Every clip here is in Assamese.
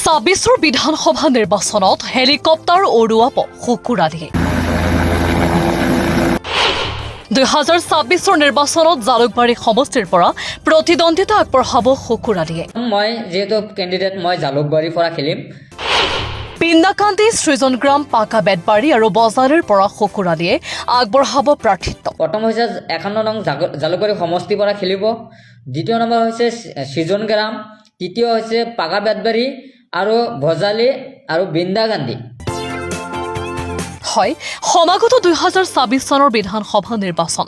২৬ৰ বিধানসভা নিৰ্বাচনত হেলিকপ্টাৰ উৰুৱাব শুকুৰালীয়ে ২০২৬ৰ নিৰ্বাচনত জালুকবাৰী সমষ্টিৰ পৰা প্ৰতিদ্বন্দ্বিতা আগবঢ়াব শুকুৰালীয়ে। মই যেহেতু কেণ্ডিডেট মই জালুকবাৰীৰ পৰা খেলিম। পিন্দাকান্দি সৃজনগ্ৰাম পাকা বেতবাৰী আৰু বজাৰীৰ পৰা শুকুৰালীয়ে আগবঢ়াব প্ৰাৰ্থিত্ব। প্ৰথম হৈছে ৫১ নং জালুকবাৰী সমষ্টিৰ পৰা খেলিব, দ্বিতীয় নম্বৰ হৈছে সৃজনগ্ৰাম, তৃতীয় হৈছে পাকা বেতবাৰী আৰু ভজালী আৰু বিন্দাকান্দি। হয়, সমাগত ২০২৬ চনৰ বিধানসভা নিৰ্বাচন।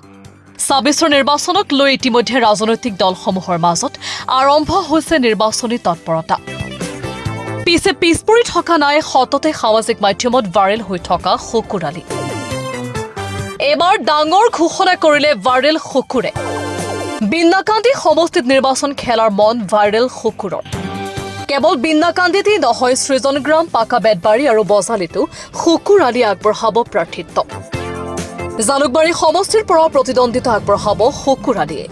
২৬ৰ নিৰ্বাচনক লৈ ইতিমধ্যে ৰাজনৈতিক দলসমূহৰ মাজত আৰম্ভ হৈছে নিৰ্বাচনী তৎপৰতা। পিছে পিছপৰি থকা নাই সততে সামাজিক মাধ্যমত ভাইৰেল হৈ থকা শুকুৰালী। এবাৰ ডাঙৰ ঘোষণা কৰিলে ভাইৰেল শুকুৰে। বিন্দাকান্দি সমষ্টিত নিৰ্বাচন খেলাৰ মন ভাইৰেল শুকুৰৰ। কেৱল বিন্দাকান্দিতেই নহয়, সৃজনগ্ৰাম পাকা বেতবাৰী আৰু বজালীতো শুকুৰালী আগবঢ়াব প্ৰাৰ্থিত্ব। জালুকবাৰী সমষ্টিৰ পৰা প্ৰতিদ্বন্দ্বিতা আগবঢ়াব শুকুৰালীয়ে।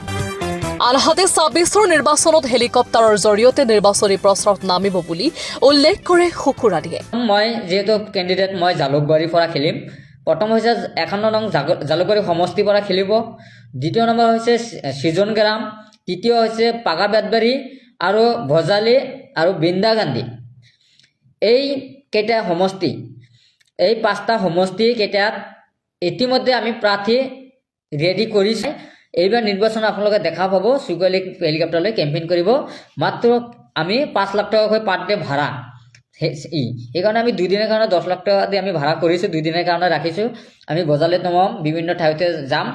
আনহাতে ২৬ৰ নিৰ্বাচনত হেলিকপ্টাৰৰ জৰিয়তে নিৰ্বাচনী প্ৰচাৰত নামিব বুলি উল্লেখ কৰে শুকুৰালীয়ে। মই যেহেতু কেণ্ডিডেট মই জালুকবাৰীৰ পৰা খেলিম। প্ৰথম হৈছে ৫১ নং জালুকবাৰী সমষ্টিৰ পৰা খেলিব, দ্বিতীয় নম্বৰ হৈছে সৃজনগ্ৰাম, তৃতীয় হৈছে পাকা বেতবাৰী আৰু ভজালী আৰু বিন্দাকান্দি। এই কেইটা সমষ্টি, এই ৫টা সমষ্টি কেইটাত ইতিমধ্যে আমি প্ৰাৰ্থী ৰেডি কৰিছে। এইবাৰ নিৰ্বাচন আপোনালোকে দেখা পাব, চুকুৱালী হেলিকপ্টাৰলৈ কেম্পেইন কৰিব। মাত্ৰ আমি ৫ লাখ টকাকৈ পাৰ ডে ভাড়া, সেইকাৰণে আমি ২ দিনৰ কাৰণে ১০ লাখ টকা দি আমি ভাড়া কৰিছোঁ, 2 দিনৰ কাৰণে ৰাখিছোঁ। আমি বজালীত নমাম, বিভিন্ন ঠাইতে যাম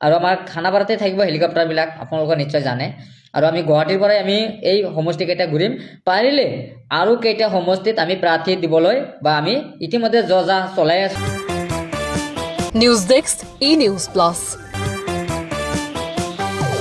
আৰু আমাৰ খানাপাৰাতে থাকিব হেলিকপ্টাৰবিলাক, আপোনালোকে নিশ্চয় জানে। আৰু আমি গুৱাহাটীৰ পৰাই আমি এই সমষ্টিকেইটা ঘূৰিম। পাৰিলে আৰু কেইটা সমষ্টিত আমি প্ৰাৰ্থী দিবলৈ বা আমি ইতিমধ্যে যা চলাই আছোঁ। নিউজ ডেস্ক, ই নিউজ প্লাছ।